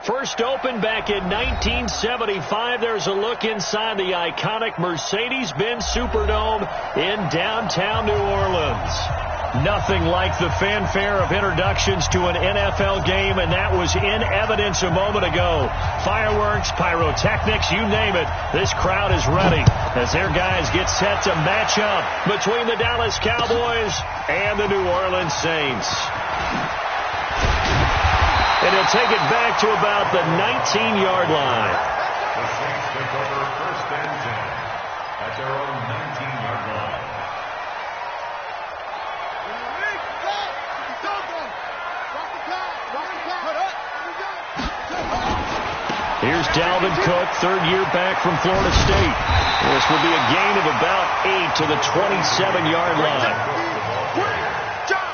First opened back in 1975. There's a look inside the iconic Mercedes-Benz Superdome in downtown New Orleans. Nothing like the fanfare of introductions to an NFL game, and that was in evidence a moment ago. Fireworks, pyrotechnics, you name it. This crowd is ready as their guys get set to match up between the Dallas Cowboys and the New Orleans Saints. And he'll take it back to about the 19-yard line. The Saints take over first and 10 at their own 19-yard line. Here's Dalvin Cook, third year back from Florida State. This will be a gain of about 8 to the 27-yard line.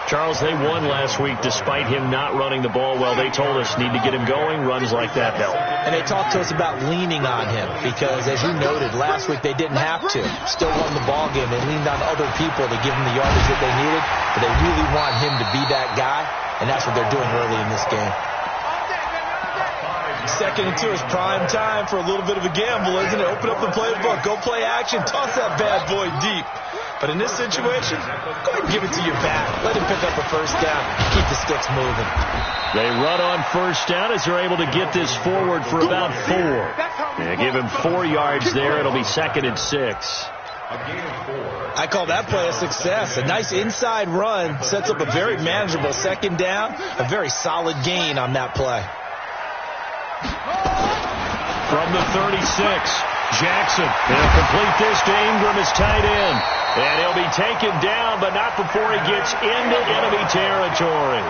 Charles, they won last week despite him not running the ball well. They told us need to get him going. Runs like that help. And they talked to us about leaning on him because, as you noted, last week they didn't have to. Still won the ball game. They leaned on other people to give him the yardage that they needed, but they really want him to be that guy, and that's what they're doing early in this game. 2nd and 2 is prime time for a little bit of a gamble, isn't it? Open up the playbook. Go play action. Toss that bad boy deep. But in this situation, go ahead and give it to your back. Let him pick up a first down. Keep the sticks moving. They run on first down as they're able to get this forward for about 4. Yeah, give him 4 yards there. It'll be 2nd and 6. I call that play a success. A nice inside run sets up a very manageable 2nd down. A very solid gain on that play. From the 36, Jackson. He'll complete this to Ingram as tight end. And he'll be taken down, but not before he gets into enemy territory.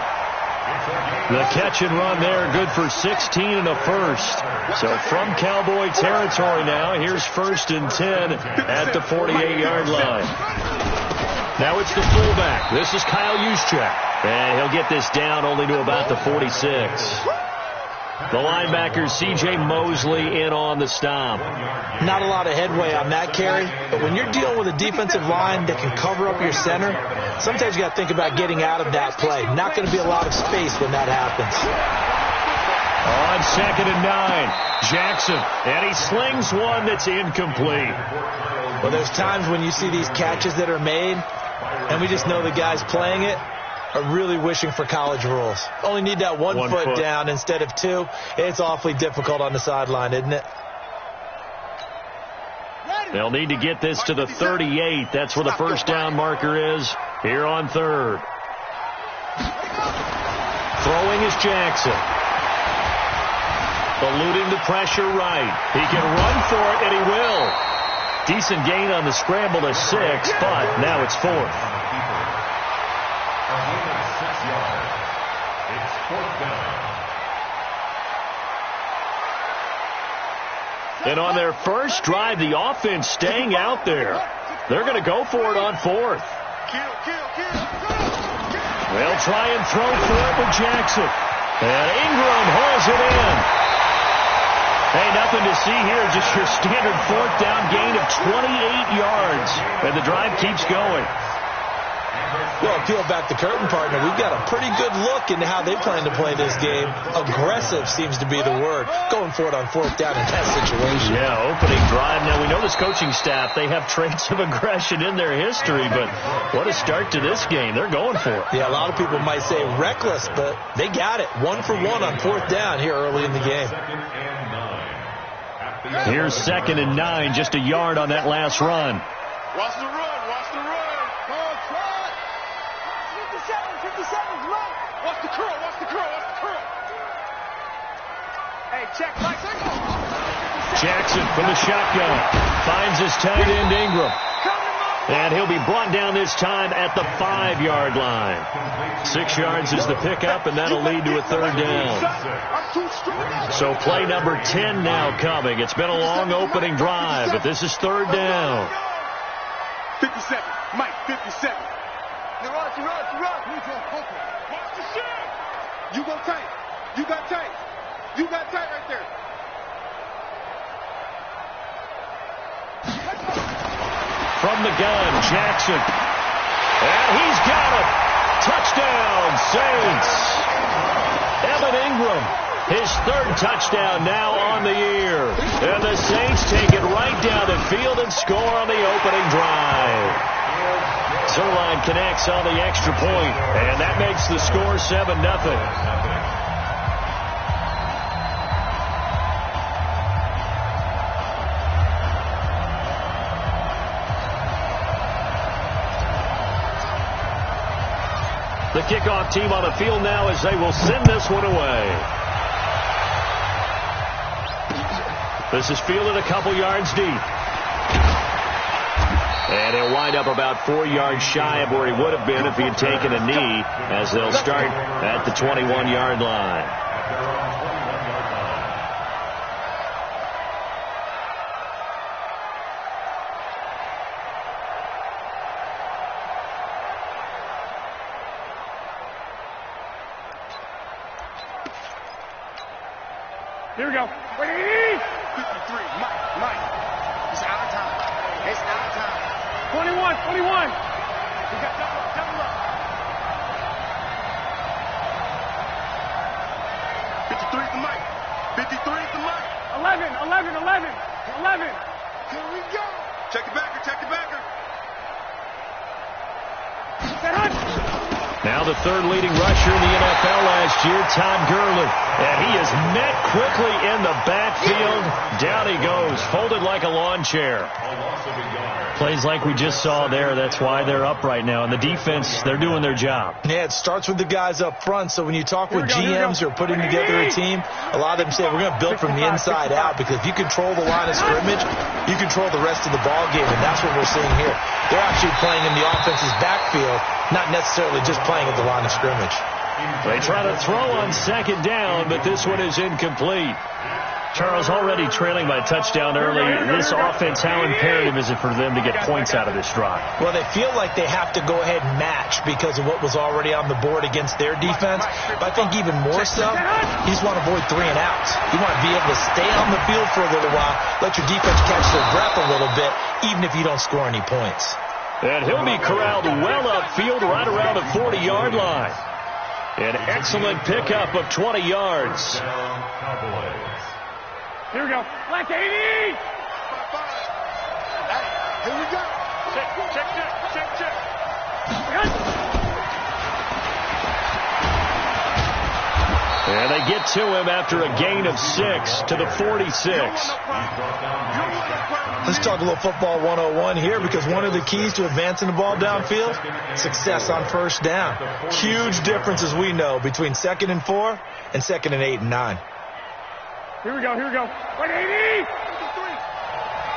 The catch and run there, good for 16 and a first. So from Cowboy territory now, here's 1st and 10 at the 48-yard line. Now it's the fullback. This is Kyle Juszczyk. And he'll get this down only to about the 46. The linebacker, C.J. Mosley, in on the stop. Not a lot of headway on that carry, but when you're dealing with a defensive line that can cover up your center, sometimes you got to think about getting out of that play. Not going to be a lot of space when that happens. On 2nd and 9, Jackson, and he slings one that's incomplete. Well, there's times when you see these catches that are made, and we just know the guys playing it are really wishing for college rules. Only need that one foot down instead of 2. It's awfully difficult on the sideline, isn't it? They'll need to get this to the 38. That's where the first down marker is here on 3rd. Throwing is Jackson. Eluding the pressure right. He can run for it, and he will. Decent gain on the scramble to 6, but now it's 4th. It's 4th down. And on their first drive, the offense staying out there. They're going to go for it on 4th. They'll try and throw for it with Jackson. And Ingram hauls it in. Hey, nothing to see here, just your standard 4th down gain of 28 yards. And the drive keeps going. Well, peel back the curtain, partner. We've got a pretty good look into how they plan to play this game. Aggressive seems to be the word. Going for it on 4th down in that situation. Yeah, opening drive. Now, we know this coaching staff, they have traits of aggression in their history, but what a start to this game. They're going for it. Yeah, a lot of people might say reckless, but they got it. 1 for 1 on 4th down here early in the game. Here's 2nd and 9, just a yard on that last run. Watch the run, watch the run. 57, run. Watch the curl, watch the curl, watch the curl. Hey, check, Mike. Jackson from the shotgun. Finds his tight end, Ingram. And he'll be brought down this time at the 5-yard line. 6 yards is the pickup, and that'll lead to a 3rd down. So play number 10 now coming. It's been a long opening drive, but this is 3rd down. 57, Mike, 57. You run. You go tight. You got tight. You got tight right there. From the gun, Jackson. And he's got it. Touchdown, Saints. Evan Ingram His third touchdown now on the year. And the Saints take it right down the field and score on the opening drive. Zerline connects on the extra point, and that makes the score 7-0. The kickoff team on the field now as they will send this one away. This is fielded a couple yards deep. And he'll wind up about 4 yards shy of where he would have been if he had taken a knee, as they'll start at the 21-yard line. Here we go. 53, Mike. It's out of time. It's out of time. 21. We got double up. 53 to Mike. 53 to Mike. 11. Here we go. Check the backer. Now the third leading rusher in the NFL last year, Todd Gurley. And he is met quickly in the backfield. Down he goes, folded like a lawn chair. Plays like we just saw there. That's why they're up right now. And the defense, they're doing their job. Yeah, it starts with the guys up front. So when you talk with GMs who are putting together a team, a lot of them say we're going to build from the inside out, because if you control the line of scrimmage, you control the rest of the ball game, and that's what we're seeing here. They're actually playing in the offense's backfield, not necessarily just playing at the line of scrimmage. They try to throw on second down, but this one is incomplete. Charles, already trailing by a touchdown early. This offense, how imperative is it for them to get points out of this drive? Well, they feel like they have to go ahead and match because of what was already on the board against their defense. But I think even more so, you just want to avoid 3 and outs. You want to be able to stay on the field for a little while, let your defense catch their breath a little bit, even if you don't score any points. And he'll be corralled well upfield right around the 40-yard line. An excellent pickup of 20 yards. Here we go. Black 80. Here we go. Check. And they get to him after a gain of 6 to the 46. Let's talk a little football 101 here, because one of the keys to advancing the ball downfield, success on first down. Huge difference, as we know, between 2nd and 4 and 2nd and 8 and 9. Here we go. 180.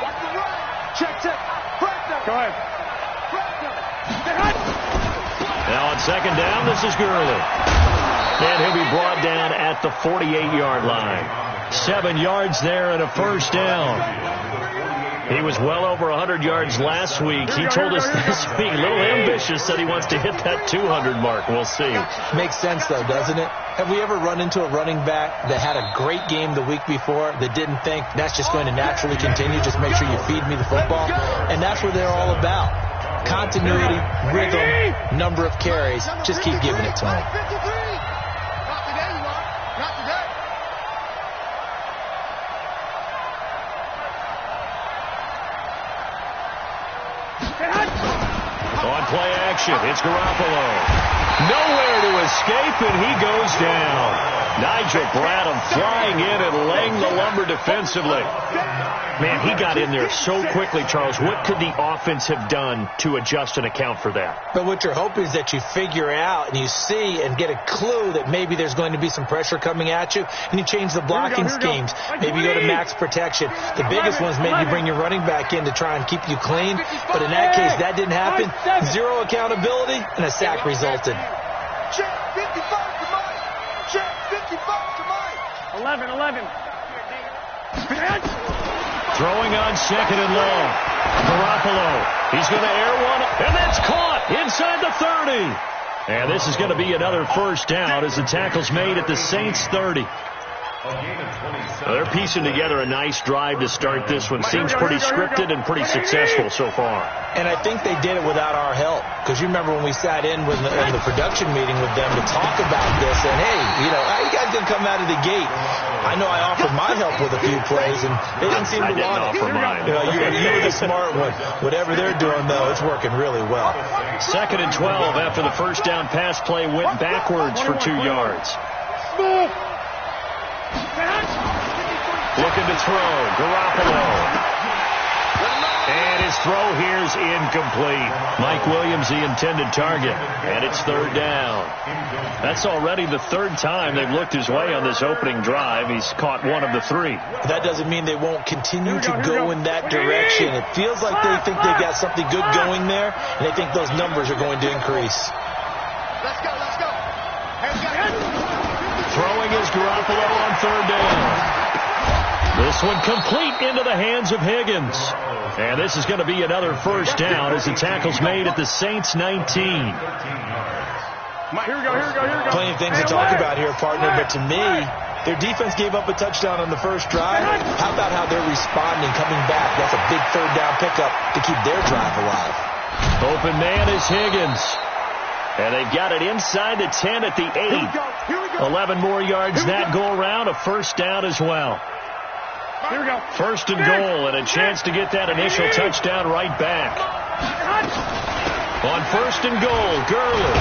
Watch the run. Check. Go ahead. Now on second down, this is Gurley. And he'll be brought down at the 48-yard line. 7 yards there and a first down. He was well over 100 yards last week. He told us this week, a little ambitious, that he wants to hit that 200 mark. We'll see. Makes sense, though, doesn't it? Have we ever run into a running back that had a great game the week before that didn't think that's just going to naturally continue, just make sure you feed me the football? And that's what they're all about. Continuity, rhythm, number of carries. Just keep giving it to them. On play action, it's Garoppolo. Nowhere to escape, and he goes down. Nigel Bradham flying in and laying the lumber defensively. Man, he got in there so quickly, Charles. What could the offense have done to adjust and account for that? But what you're hoping is that you figure out and you see and get a clue that maybe there's going to be some pressure coming at you, and you change the blocking schemes. Maybe you go to max protection. The biggest one is maybe you bring your running back in to try and keep you clean. But in that case, that didn't happen. 0 accountability, and a sack resulted. Check 55 to Mike. Check 55 to Mike. 11. Throwing on second and long. Garoppolo. He's going to air one, and that's caught inside the 30. And this is going to be another first down as the tackle's made at the Saints 30. Well, they're piecing together a nice drive to start this one. Seems pretty scripted and pretty successful so far. And I think they did it without our help. Because you remember when we sat in with the production meeting with them to talk about this. And, hey, how you guys going to come out of the gate? I know I offered my help with a few plays, and they didn't seem to want it. Offer mine. You were the smart one. Whatever they're doing, though, it's working really well. 2nd and 12 after the first down pass play went backwards for 2 yards. Looking to throw, Garoppolo. And his throw here's incomplete. Mike Williams, the intended target. And it's 3rd down. That's already the 3rd time they've looked his way on this opening drive. He's caught 1 of the 3. That doesn't mean they won't continue to go in that direction. It feels like they think they've got something good going there, and they think those numbers are going to increase. Let's go. Throwing is Garoppolo on 3rd down. This one complete into the hands of Higgins. And this is going to be another first down as the tackle's made at the Saints 19. Here we go. Plenty of things to talk about here, partner, but to me, their defense gave up a touchdown on the first drive. How about how they're responding, coming back? That's a big 3rd down pickup to keep their drive alive. Open man is Higgins. And they've got it inside the 10 at the 8. 11 more yards that go around, a first down as well. Here we go. 1st and goal, and a chance to get that initial touchdown right back. On 1st and goal, Gurley.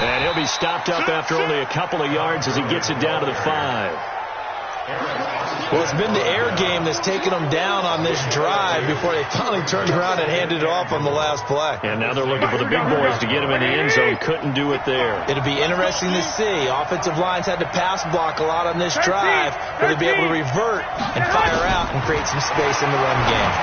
And he'll be stopped up after only a couple of yards as he gets it down to the 5. Well, it's been the air game that's taken them down on this drive before they finally turned around and handed it off on the last play. And now they're looking for the big boys to get him in the end zone. Couldn't do it there. It'll be interesting to see. Offensive lines had to pass block a lot on this drive. Will they be able to revert and fire out and create some space in the run game?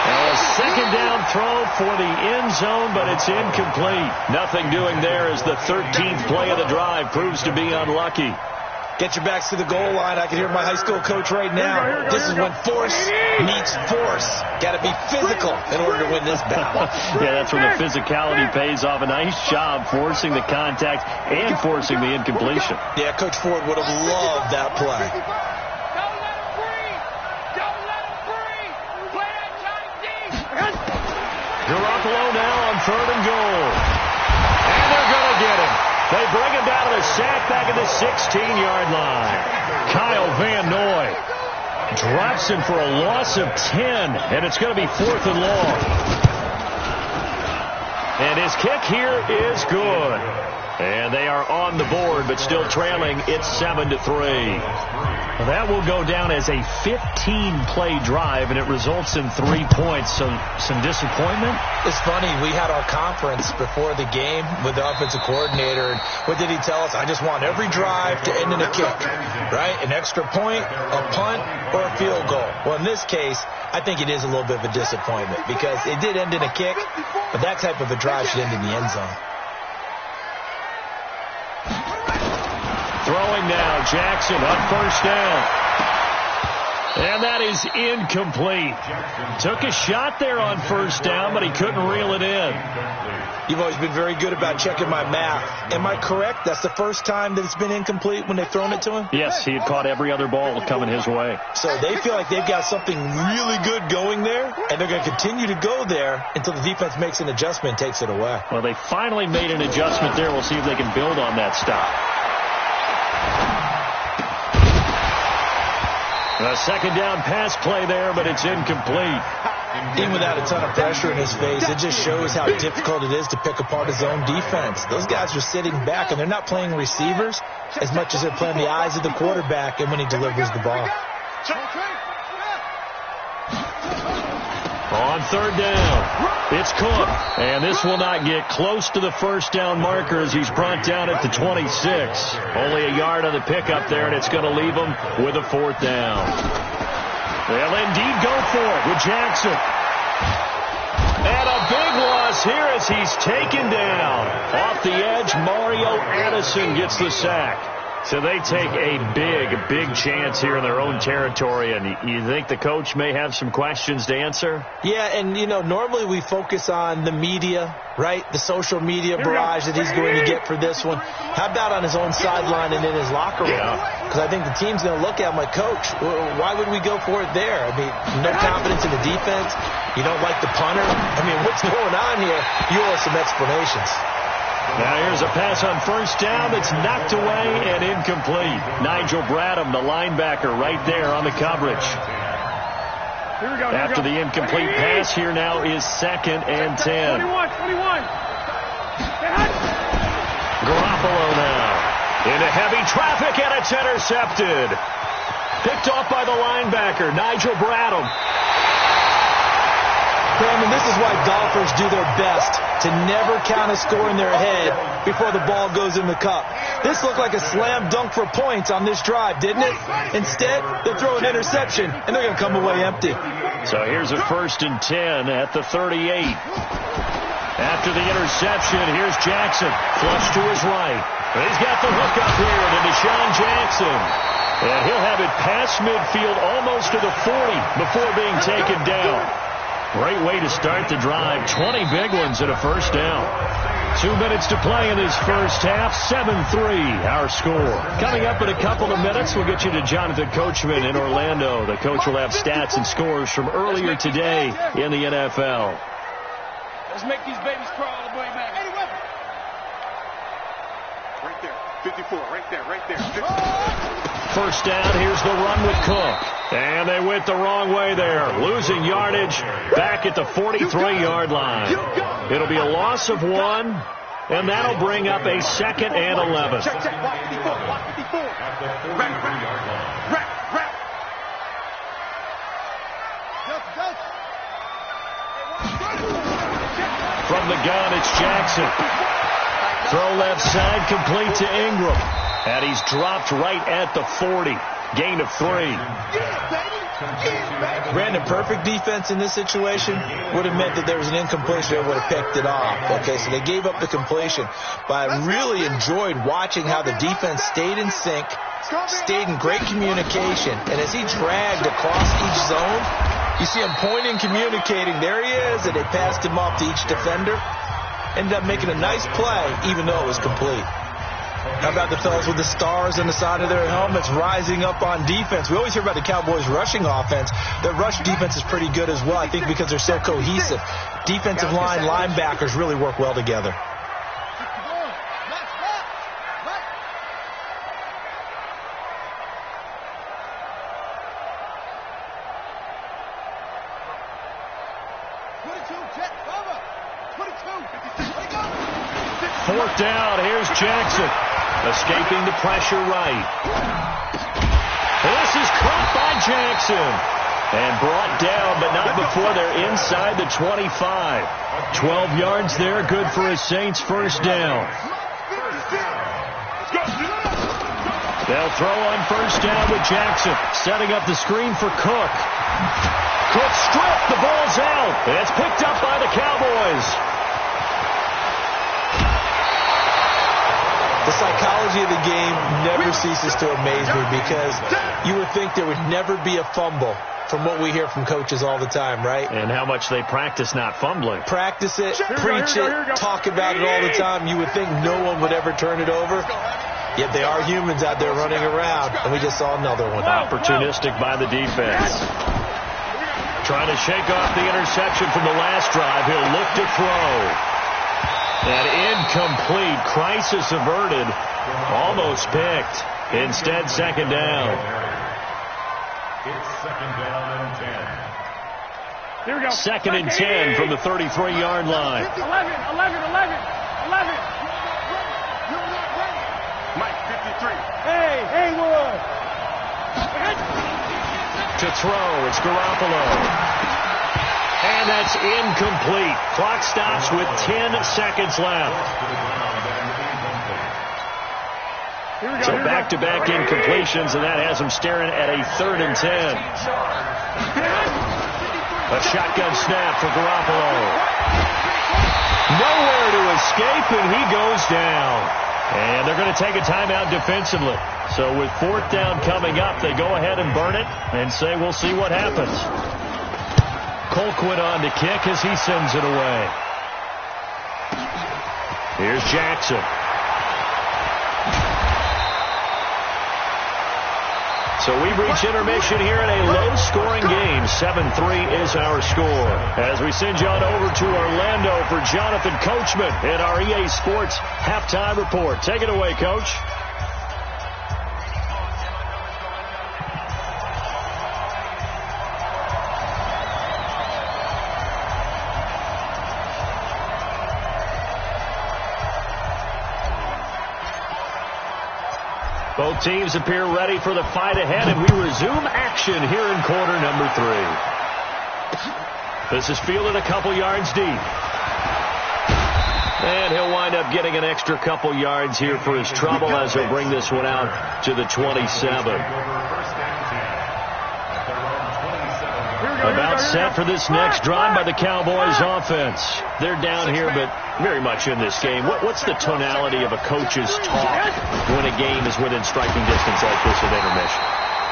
A 2nd down throw for the end zone, but it's incomplete. Nothing doing there as the 13th play of the drive proves to be unlucky. Get your backs to the goal line. I can hear my high school coach right now. This is when force meets force. Got to be physical in order to win this battle. Yeah, that's when the physicality pays off. A nice job forcing the contact and forcing the incompletion. Yeah, Coach Ford would have loved that play. Garoppolo now on 3rd and goal. And they're going to get him. They bring him down to the sack back at the 16-yard line. Kyle Van Noy drops him for a loss of 10, and it's going to be 4th and long. And his kick here is good. And they are on the board, but still trailing. It's 7-3. Well, that will go down as a 15-play drive, and it results in 3 points. So some disappointment. It's funny. We had our conference before the game with the offensive coordinator. And what did he tell us? I just want every drive to end in a kick, right? An extra point, a punt, or a field goal. Well, in this case, I think it is a little bit of a disappointment because it did end in a kick, but that type of a drive should end in the end zone. Throwing now, Jackson on 1st down. And that is incomplete. Took a shot there on 1st down, but he couldn't reel it in. You've always been very good about checking my math. Am I correct? That's the first time that it's been incomplete when they've thrown it to him? Yes, he had caught every other ball coming his way. So they feel like they've got something really good going there, and they're going to continue to go there until the defense makes an adjustment and takes it away. Well, they finally made an adjustment there. We'll see if they can build on that stop. A 2nd down pass play there, but it's incomplete. Even without a ton of pressure in his face, it just shows how difficult it is to pick apart his own defense. Those guys are sitting back, and they're not playing receivers as much as they're playing the eyes of the quarterback and when he delivers the ball. On 3rd down, it's Cook, and this will not get close to the 1st down marker as he's brought down at the 26. Only a yard on the pickup there, and it's going to leave him with a 4th down. They'll indeed go for it with Jackson. And a big loss here as he's taken down. Off the edge, Mario Addison gets the sack. So they take a big chance here in their own territory, and you think the coach may have some questions to answer? Yeah, and, normally we focus on the media, right? The social media barrage that he's going to get for this one. How about on his own sideline and in his locker room? Because I think the team's going to look at him like, Coach, why would we go for it there? I mean, no confidence in the defense. You don't like the punter. I mean, what's going on here? You owe us some explanations. Now here's a pass on first down that's knocked away and incomplete. Nigel Bradham, the linebacker, right there on the coverage. After the incomplete pass, here now is 2nd and 10. 21. Garoppolo now into heavy traffic, and it's intercepted. Picked off by the linebacker, Nigel Bradham. Brandon, this is why golfers do their best to never count a score in their head before the ball goes in the cup. This looked like a slam dunk for points on this drive, didn't it? Instead, they throw an interception, and they're going to come away empty. So here's a 1st and 10 at the 38. After the interception, here's Jackson. Flush to his right. He's got the hook up here to Deshaun Jackson. And he'll have it past midfield almost to the 40 before being taken down. Great way to start the drive. 20 big ones and a first down. 2 minutes to play in this first half. 7-3 our score. Coming up in a couple of minutes, we'll get you to Jonathan Coachman in Orlando. The coach will have stats and scores from earlier today in the NFL. Let's make these babies crawl all the way back. Right there. 54. Right there. 54. First down, here's the run with Cook. And they went the wrong way there. Losing yardage back at the 43-yard line. It'll be a loss of 1, and that'll bring up a 2nd and 11. Check. Block 54. Wrap. From the gun, it's Jackson. Throw left side, complete to Ingram. And he's dropped right at the 40. Gain of 3. Brandon, perfect defense in this situation would have meant that there was an incompletion. They would have picked it off. Okay, so they gave up the completion. But I really enjoyed watching how the defense stayed in sync, stayed in great communication. And as he dragged across each zone, you see him pointing, communicating. There he is, and they passed him off to each defender. Ended up making a nice play, even though it was complete. How about the fellas with the stars on the side of their helmets rising up on defense? We always hear about the Cowboys' rushing offense. Their rush defense is pretty good as well, I think, because they're so cohesive. Defensive line, linebackers really work well together. Fourth down, here's Jackson. Escaping the pressure right. This is caught by Jackson. And brought down, but not before they're inside the 25. 12 yards there, good for a Saints first down. They'll throw on first down with Jackson. Setting up the screen for Cook. Cook stripped, the ball's out. And it's picked up by the Cowboys. The psychology of the game never ceases to amaze me because you would think there would never be a fumble from what we hear from coaches all the time, right? And how much they practice not fumbling. Practice it, preach it, talk about it all the time. You would think no one would ever turn it over. Yet they are humans out there running around, and we just saw another one. Opportunistic by the defense. Trying to shake off the interception from the last drive. He'll look to throw. And incomplete. Crisis averted. Almost picked. Instead, second down. It's 2nd down and 10. Here we go. 2nd and 10 from the 33-yard line. 11. Mike, 53. Hey, Haywood. To throw, it's Garoppolo. And that's incomplete. Clock stops with 10 seconds left. So back-to-back incompletions, and that has him staring at a 3rd and 10. A shotgun snap for Garoppolo. Nowhere to escape, and he goes down. And they're going to take a timeout defensively. So with fourth down coming up, they go ahead and burn it and say we'll see what happens. Colquitt on to kick as he sends it away. Here's Jackson. So we've reached intermission here in a low-scoring game. 7-3 is our score. As we send you on over to Orlando for Jonathan Coachman in our EA Sports Halftime Report. Take it away, Coach. Both teams appear ready for the fight ahead, and we resume action here in quarter number 3. This is fielded a couple yards deep. And he'll wind up getting an extra couple yards here for his trouble as he'll bring this one out to the 27. About set for this next drive by the Cowboys offense. They're down here, but very much in this game. What's the tonality of a coach's talk when a game is within striking distance like this at intermission?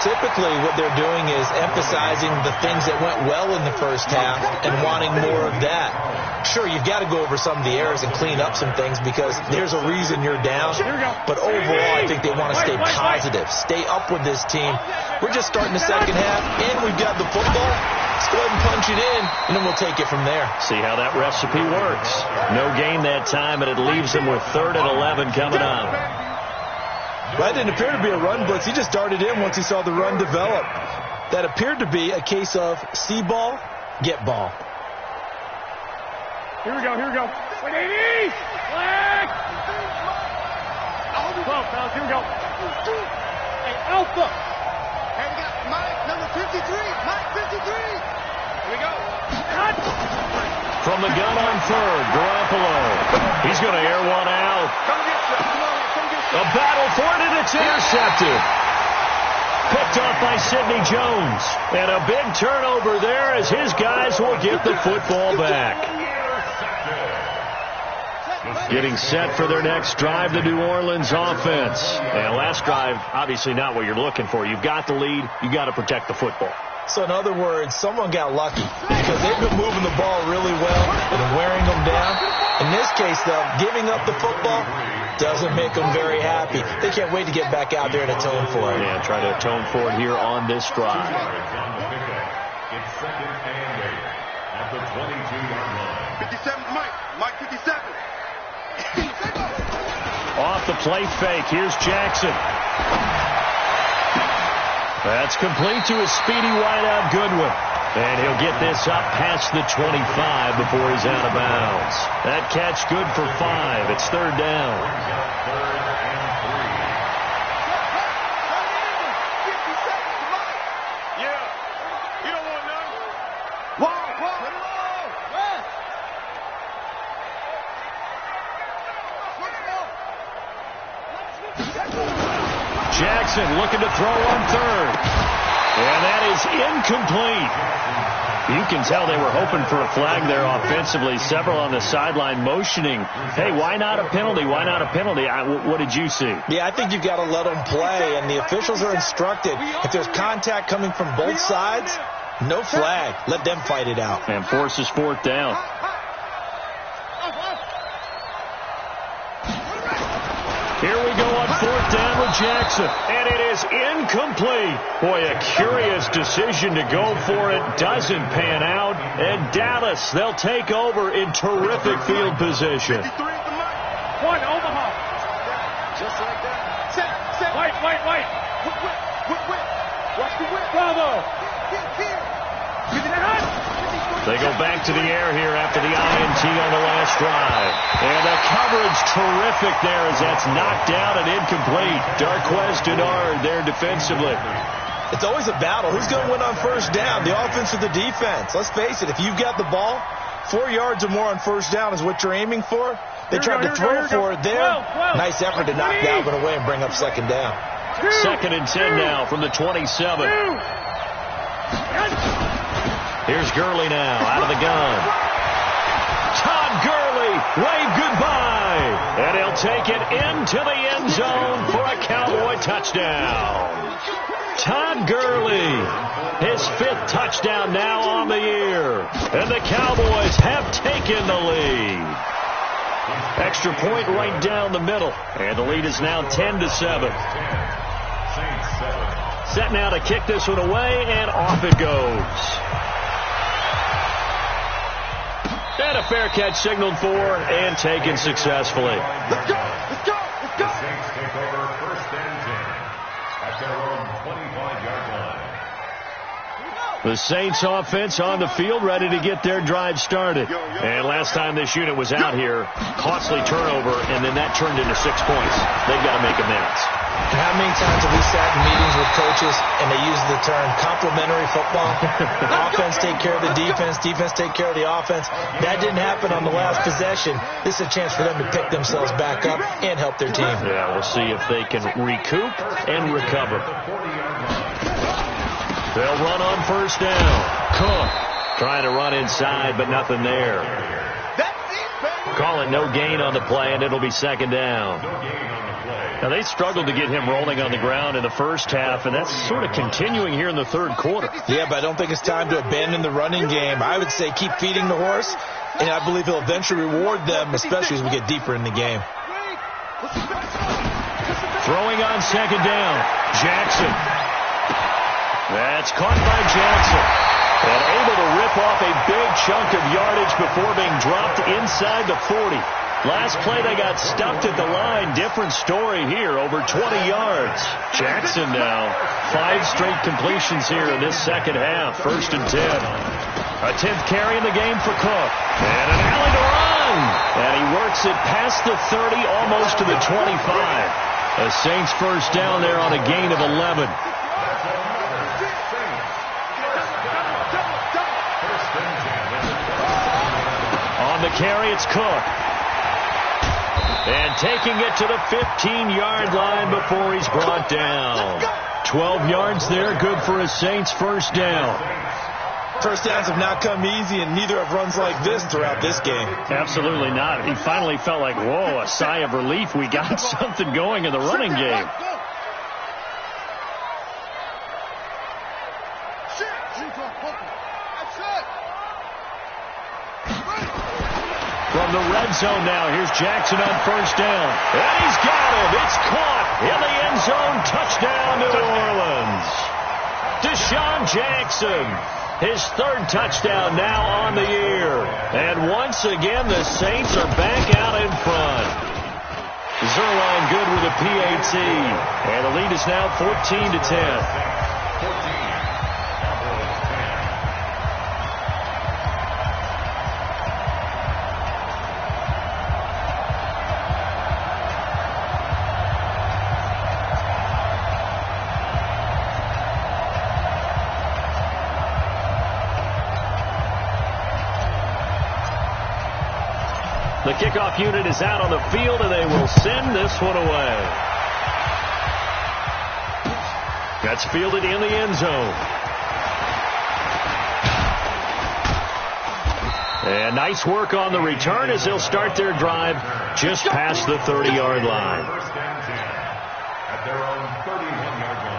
Typically, what they're doing is emphasizing the things that went well in the first half and wanting more of that. Sure, you've got to go over some of the errors and clean up some things because there's a reason you're down. But overall, I think they want to stay positive, stay up with this team. We're just starting the second half, and we've got the football. Let's go ahead and punch it in, and then we'll take it from there. See how that recipe works. No gain that time, and it leaves them with 3rd and 11 coming up. That didn't appear to be a run blitz. He just darted in once he saw the run develop. That appeared to be a case of see ball, get ball. Here we go, here we go. 180! Flag! 12, fellas, here we go. Hey, Alpha! Hey, we got Mike, number 53. Mike, 53. Here we go. Cut! From the gun on 3rd, Garoppolo. He's going to air one out. Come get you. Come on, come get you. A battle for it, and it's intercepted. Picked off by Sidney Jones. And a big turnover there as his guys will get the football back. Getting set for their next drive, the New Orleans offense. And last drive, obviously not what you're looking for. You've got the lead. You've got to protect the football. So in other words, someone got lucky because they've been moving the ball really well and wearing them down. In this case, though, giving up the football doesn't make them very happy. They can't wait to get back out there and atone for it. Yeah, try to atone for it here on this drive. It's 2nd and 8 at the 22-yard line. 57, Mike 57. Off the play fake, here's Jackson. That's complete to his speedy wideout Goodwin. And he'll get this up past the 25 before he's out of bounds. That catch good for 5. It's 3rd down. Yeah. You don't want none. Jackson looking to throw on 3rd. And that is incomplete. You can tell they were hoping for a flag there offensively. Several on the sideline motioning, hey, why not a penalty? Why not a penalty? What did you see? Yeah, I think you've got to let them play, and the officials are instructed. If there's contact coming from both sides, no flag. Let them fight it out. And forces 4th down. Here we go on 4th down with Jackson. And it is incomplete. Boy, a curious decision to go for it. Doesn't pan out. And Dallas, they'll take over in terrific field position. 53 at the mic. 1, Omaha. Just like that. Set. White. Whip. Watch the whip. Bravo. Here. Give it a hunt. They go back to the air here after the INT on the last drive. And the coverage terrific there as that's knocked down and incomplete. Darquez Denard there defensively. It's always a battle. Who's going to win on 1st down, the offense or the defense? Let's face it, if you've got the ball, 4 yards or more on 1st down is what you're aiming for. They tried to throw for it there. Nice effort to knock Dalvin away and bring up 2nd down. 2nd and 10 now from the 27. Here's Gurley now, out of the gun. Todd Gurley, wave goodbye. away, and he'll take it into the end zone for a Cowboy touchdown. Todd Gurley, his 5th touchdown now on the year, and the Cowboys have taken the lead. Extra point right down the middle, and the lead is now 10-7. Set now to kick this one away, and off it goes. And a fair catch signaled for and taken successfully. Let's go! Let's go! Let's go! The Saints take over 1st and 10 at their own 25-yard line. The Saints offense on the field, ready to get their drive started. And last time this unit was out here, costly turnover, and then that turned into 6 points. They've got to make amends. How many times have we sat in meetings with coaches and they use the term complementary football? Offense take care of the defense, defense take care of the offense. That didn't happen on the last possession. This is a chance for them to pick themselves back up and help their team. Yeah, we'll see if they can recoup and recover. They'll run on 1st down. Cook trying to run inside, but nothing there. Call it no gain on the play, and it'll be 2nd down. Now, they struggled to get him rolling on the ground in the first half, and that's sort of continuing here in the 3rd quarter. Yeah, but I don't think it's time to abandon the running game. I would say keep feeding the horse, and I believe he'll eventually reward them, especially as we get deeper in the game. Throwing on 2nd down. Jackson. That's caught by Jackson. And able to rip off a big chunk of yardage before being dropped inside the 40. Last play, they got stuffed at the line. Different story here, over 20 yards. Jackson now, 5 straight completions here in this 2nd half. 1st and 10. A 10th carry in the game for Cook. And an alley to run. And he works it past the 30, almost to the 25. A Saints 1st down there on a gain of 11. On the carry, it's Cook. And taking it to the 15-yard line before he's brought down. 12 yards there, good for a Saints 1st down. 1st downs have not come easy, and neither have runs like this throughout this game. Absolutely not. He finally felt like, whoa, a sigh of relief. We got something going in the running game. From the red zone now, here's Jackson on 1st down. And he's got him. It's caught in the end zone. Touchdown, New Orleans. Deshaun Jackson, his 3rd touchdown now on the year. And once again, the Saints are back out in front. Zerline good with a PAT. And the lead is now 14-10. The kickoff unit is out on the field, and they will send this one away. That's fielded in the end zone. And nice work on the return as they'll start their drive just past the 30-yard line. 1st and 10 at their own 31-yard line.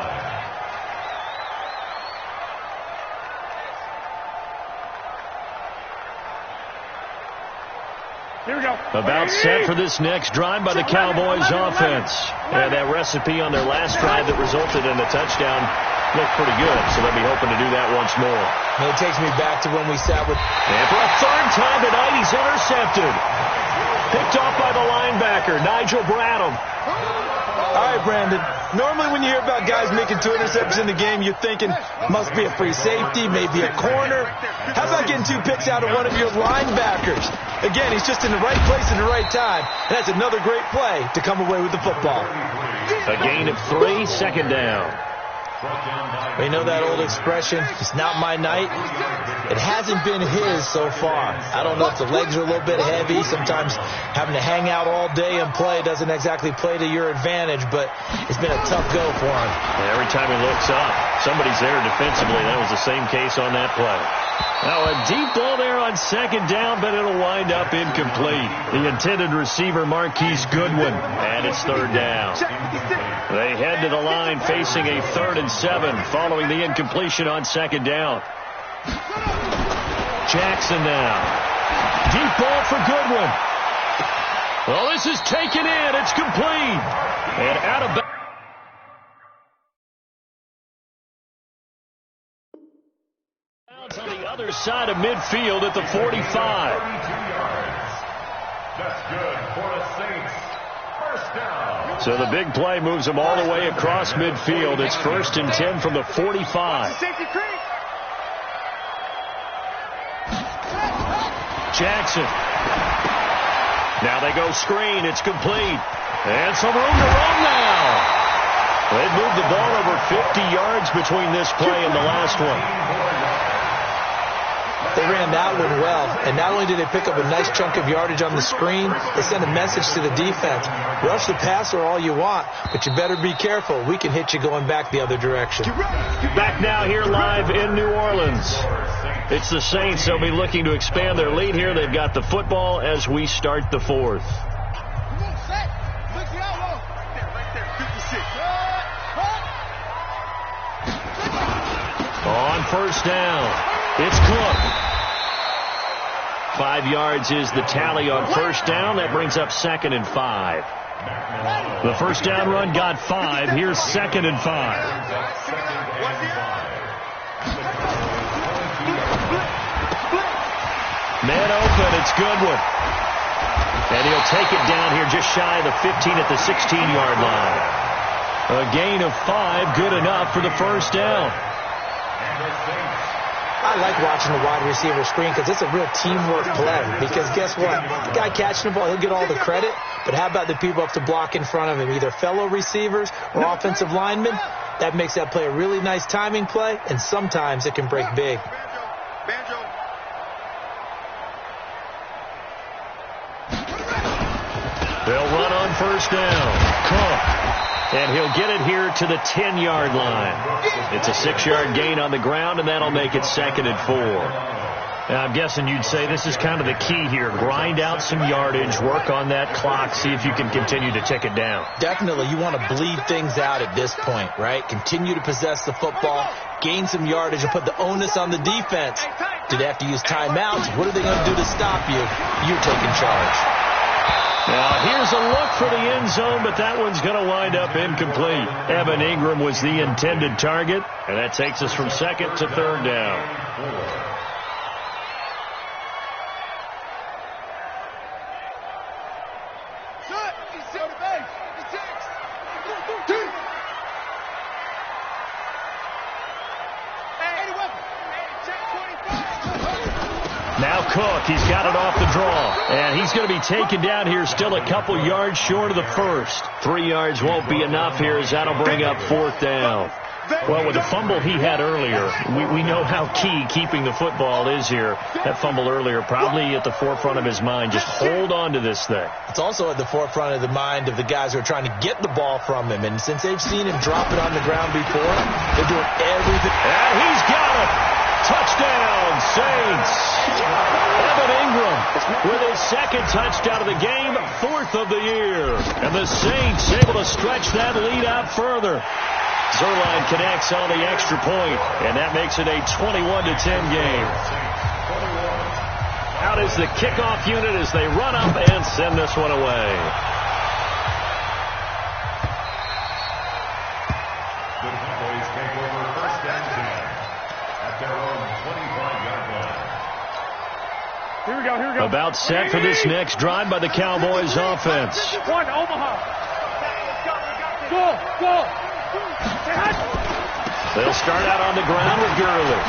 Here we go. About set for this next drive by the Cowboys offense. And that recipe on their last drive that resulted in a touchdown looked pretty good, so they'll be hoping to do that once more. And it takes me back to when we sat with... And for a 3rd time tonight, he's intercepted. Picked off by the linebacker, Nigel Bradham. All right, Brandon. Normally when you hear about guys making 2 interceptions in the game, you're thinking, must be a free safety, maybe a corner. How about getting 2 picks out of one of your linebackers? Again, he's just in the right place at the right time. And that's another great play to come away with the football. A gain of 3, 2nd down. We know that old expression, it's not my night. It hasn't been his so far. I don't know if the legs are a little bit heavy. Sometimes having to hang out all day and play doesn't exactly play to your advantage, but it's been a tough go for him. And every time he looks up, somebody's there defensively. That was the same case on that play. Now a deep ball there on second down, but it'll wind up incomplete. The intended receiver, Marquise Goodwin, and it's third down. They head to the line facing a 3rd and 7 following the incompletion on second down. Jackson now. Deep ball for Goodwin. Well, this is taken in. It's complete. And out of bounds. On the other side of midfield at the 45. 32 yards. That's good for the Saints. First down. So the big play moves them all the way across midfield. It's 1st and 10 from the 45. Jackson. Now they go screen. It's complete. And some room to run now. They've moved the ball over 50 yards between this play and the last one. They ran that one well, and not only did they pick up a nice chunk of yardage on the screen, they sent a message to the defense. Rush the passer all you want, but you better be careful. We can hit you going back the other direction. Back now here live in New Orleans. It's the Saints. They'll be looking to expand their lead here. They've got the football as we start the 4th. On first down, it's Cook. 5 yards is the tally on first down. That brings up 2nd and 5. The first down run got 5. Here's 2nd and 5. Man open, it's Goodwin. And he'll take it down here just shy of the 15 at the 16-yard line. A gain of 5, good enough for the first down. I like watching the wide receiver screen because it's a real teamwork play. Because guess what? The guy catching the ball, he'll get all the credit. But how about the people up to block in front of him, either fellow receivers or offensive linemen? That makes that play a really nice timing play, and sometimes it can break big. They'll run on first down. Cook. And he'll get it here to the 10-yard line. It's a 6-yard gain on the ground, and that'll make it 2nd and 4. Now, I'm guessing you'd say this is kind of the key here. Grind out some yardage, work on that clock, see if you can continue to tick it down. Definitely, you want to bleed things out at this point, right? Continue to possess the football, gain some yardage, and put the onus on the defense. Do they have to use timeouts? What are they going to do to stop you? You're taking charge. Now, here's a look for the end zone, but that one's going to wind up incomplete. Evan Ingram was the intended target, and that takes us from 2nd to 3rd down. Now Cook, he's got it off the draw. And he's going to be taken down here still a couple yards short of the first. 3 yards won't be enough here as that'll bring up 4th down. Well, with the fumble he had earlier, we know how key keeping the football is here. That fumble earlier probably at the forefront of his mind. Just hold on to this thing. It's also at the forefront of the mind of the guys who are trying to get the ball from him. And since they've seen him drop it on the ground before, they're doing everything. And he's got it. Touchdown, Saints. Evan Ingram with his 2nd touchdown of the game, 4th of the year. And the Saints able to stretch that lead out further. Zerline connects on the extra point, and that makes it a 21-10 game. Out is the kickoff unit as they run up and send this one away. The Cowboys take over 1st and 10 at their own 25-yard line. Here we go. About set for this next drive by the Cowboys offense. One, Omaha. Go. They'll start out on the ground with Gurley.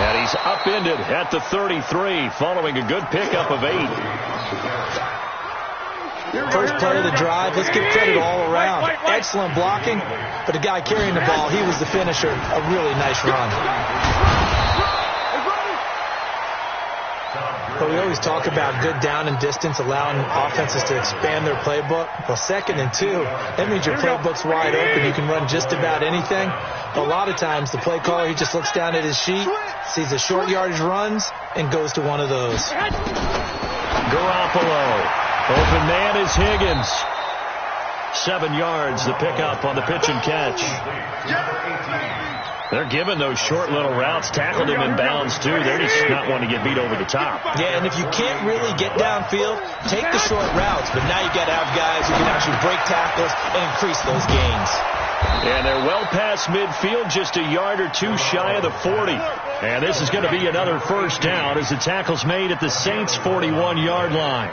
And he's upended at the 33 following a good pickup of 8. First play of the drive. Let's give credit all around. Excellent blocking, but the guy carrying the ball, he was the finisher. A really nice run. But we always talk about good down and distance, allowing offenses to expand their playbook. Well, 2nd and 2, that means your playbook's wide open. You can run just about anything. But a lot of times, the play caller, he just looks down at his sheet, sees the short yardage runs, and goes to one of those. Garoppolo. Open man is Higgins. 7 yards, the pickup on the pitch and catch. They're giving those short little routes, tackled him in bounds, too. They're just not wanting to get beat over the top. Yeah, and if you can't really get downfield, take the short routes. But now you've got to have guys who can actually break tackles and increase those gains. And they're well past midfield, just a yard or two shy of the 40. And this is going to be another first down as the tackle's made at the Saints' 41-yard line.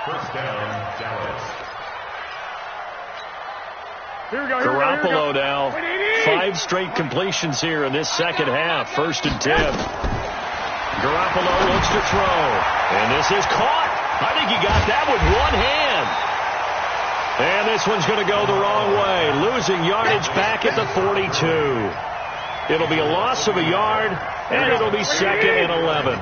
First down, Dallas. Garoppolo now. 5 straight completions here in this second half. 1st and 10. Garoppolo looks to throw. And this is caught. I think he got that with one hand. And this one's going to go the wrong way. Losing yardage back at the 42. It'll be a loss of a yard, and it'll be 2nd and 11.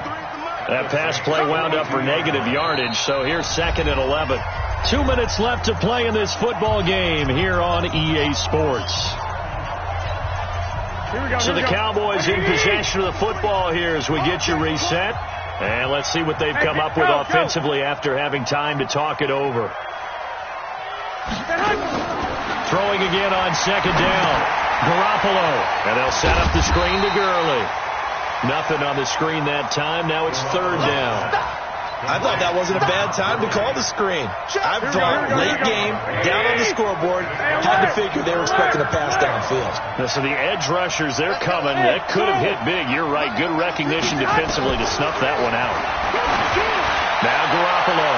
That pass play wound up for negative yardage, so here's 2nd and 11. 2 minutes left to play in this football game here on EA Sports. So the Cowboys in possession of the football here as we get you reset. And let's see what they've come up with offensively after having time to talk it over. Throwing again on 2nd down. Garoppolo. And they'll set up the screen to Gurley. Nothing on the screen that time. Now it's 3rd down. I thought that wasn't a bad time to call the screen. I thought late game, down on the scoreboard, had to figure they were expecting a pass downfield. So the edge rushers, they're coming. That could have hit big. You're right. Good recognition defensively to snuff that one out. Now Garoppolo.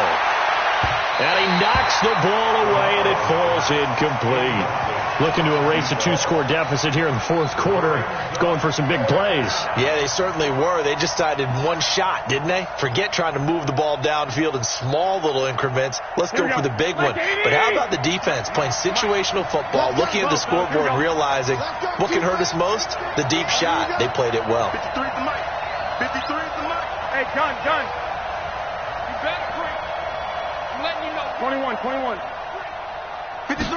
And he knocks the ball away, and it falls incomplete. Looking to erase a 2-score deficit here in the 4th quarter. Going for some big plays. Yeah, they certainly were. They decided one shot, didn't they? Forget trying to move the ball downfield in small little increments. Let's go for the big one. But how about the defense playing situational football, looking at the scoreboard and realizing what can hurt us most? The deep shot. They played it well. 53 at the mic. 53 at the mic. Hey, John. You better break. I'm letting you know. 21. 53.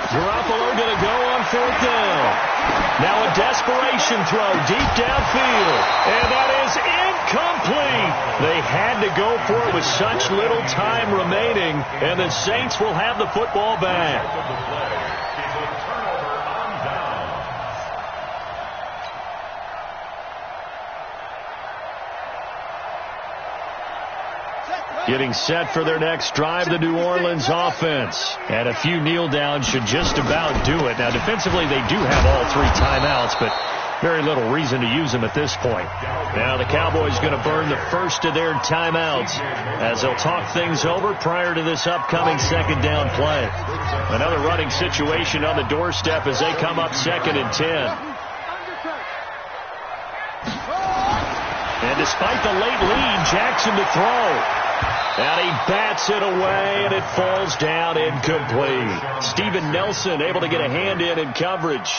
Garoppolo going to go on 4th down. Now a desperation throw deep downfield. And that is incomplete. They had to go for it with such little time remaining. And the Saints will have the football back. Getting set for their next drive, the New Orleans offense. And a few kneel downs should just about do it. Now, defensively, they do have all 3 timeouts, but very little reason to use them at this point. Now, the Cowboys going to burn the first of their timeouts as they'll talk things over prior to this upcoming 2nd down play. Another running situation on the doorstep as they come up 2nd and 10. And despite the late lead, Jackson to throw. And he bats it away, and it falls down incomplete. Steven Nelson able to get a hand in coverage.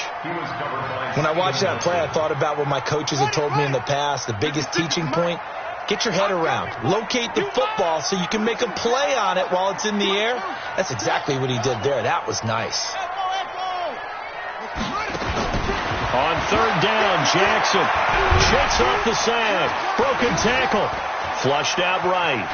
When I watched that play, I thought about what my coaches had told me in the past. The biggest teaching point, get your head around. Locate the football so you can make a play on it while it's in the air. That's exactly what he did there. That was nice. On 3rd down, Jackson shakes off the sag. Broken tackle. Flushed out right.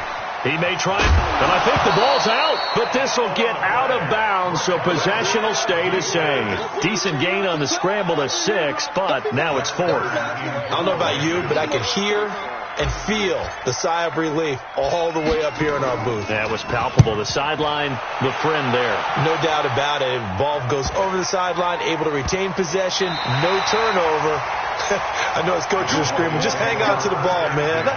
He may try, and I think the ball's out, but this will get out of bounds, so possession will stay the same. Decent gain on the scramble to 6, but now it's 4th. I don't know about you, but I could hear and feel the sigh of relief all the way up here in our booth. That was palpable. The sideline, the friend there. No doubt about it. Ball goes over the sideline, able to retain possession, no turnover. I know his coaches are screaming, just hang on to the ball, man.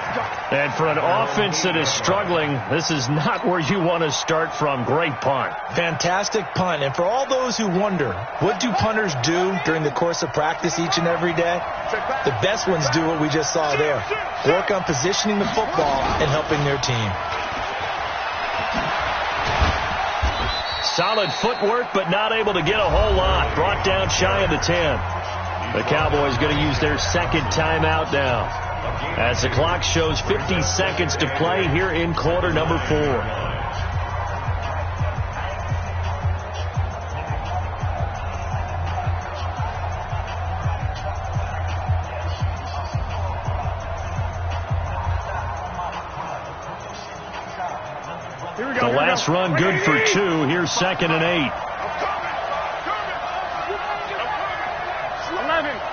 And for an offense that is struggling, this is not where you want to start from. Great punt. Fantastic punt. And for all those who wonder, what do punters do during the course of practice each and every day? The best ones do what we just saw there. Work on positioning the football and helping their team. Solid footwork, but not able to get a whole lot. Brought down shy of the 10. The Cowboys going to use their 2nd timeout now. as the clock shows 50 seconds to play here in quarter number 4. The last run good for 2. Here's 2nd and 8.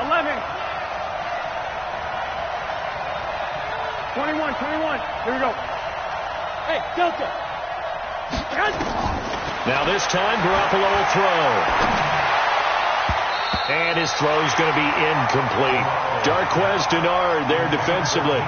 11. 21. Here we go. Hey, Delta. Now this time, Garoppolo will throw. And his throw is going to be incomplete. Darquez Denard there defensively.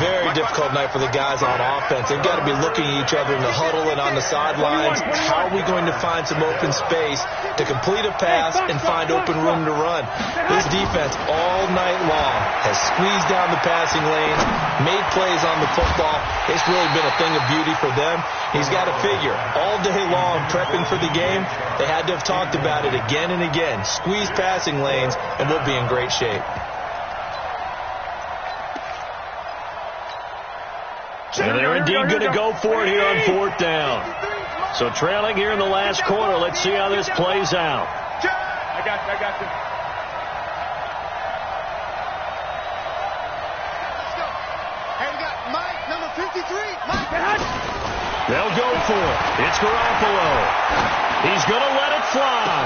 Very difficult night for the guys on offense. They've got to be looking at each other in the huddle and on the sidelines. How are we going to find some open space to complete a pass and find open room to run? This defense all night long has squeezed down the passing lanes, made plays on the football. It's really been a thing of beauty for them. He's got to figure all day long prepping for the game. They had to have talked about it again and again. Squeeze passing lanes and we'll be in great shape. And they're indeed going to go for it here on 4th down. So trailing here in the last quarter. Let's see how this plays out. I got you. Hey, we got Mike, number 53. Mike. They'll go for it. It's Garoppolo. He's going to let it fly.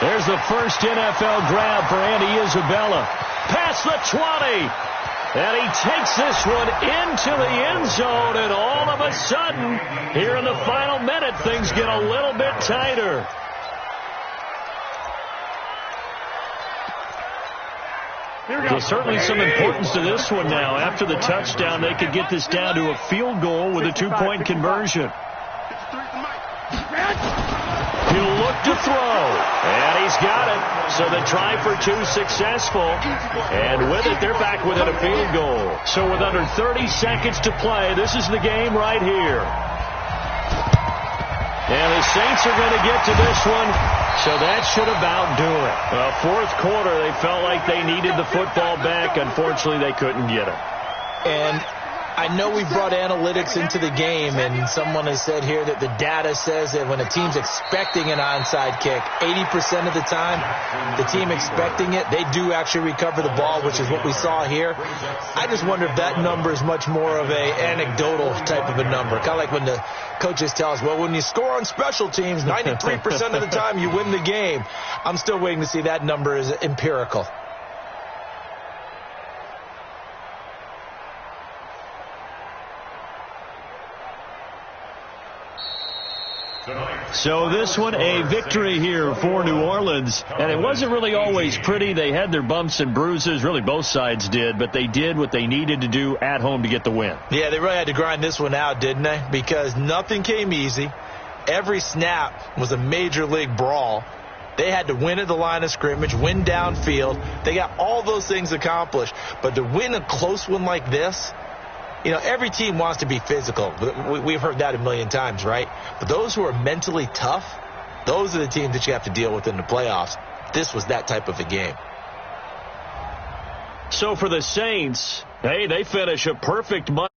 There's the first NFL grab for Andy Isabella. Past the 20. And he takes this one into the end zone, and all of a sudden, here in the final minute, things get a little bit tighter. There's certainly some importance to this one now. After the touchdown, they could get this down to a field goal with a 2-point conversion. He'll look to throw, and he's got it. So the try for 2 successful, and with it, they're back within a field goal. So with under 30 seconds to play, this is the game right here. And the Saints are going to get to this one, so that should about do it. Fourth quarter, they felt like they needed the football back. Unfortunately, they couldn't get it. And I know we brought analytics into the game, and someone has said here that the data says that when a team's expecting an onside kick, 80% of the time, the team expecting it, they do actually recover the ball, which is what we saw here. I just wonder if that number is much more of a anecdotal type of a number. Kind of like when the coaches tell us, well, when you score on special teams, 93% of the time you win the game. I'm still waiting to see that number is empirical. So this one, a victory here for New Orleans. And it wasn't really always pretty. They had their bumps and bruises. Really, both sides did. But they did what they needed to do at home to get the win. Yeah, they really had to grind this one out, didn't they? Because nothing came easy. Every snap was a major league brawl. They had to win at the line of scrimmage, win downfield. They got all those things accomplished. But to win a close one like this, you know, every team wants to be physical. We've heard that a million times, right? But those who are mentally tough, those are the teams that you have to deal with in the playoffs. This was that type of a game. So for the Saints, hey, they finish a perfect month.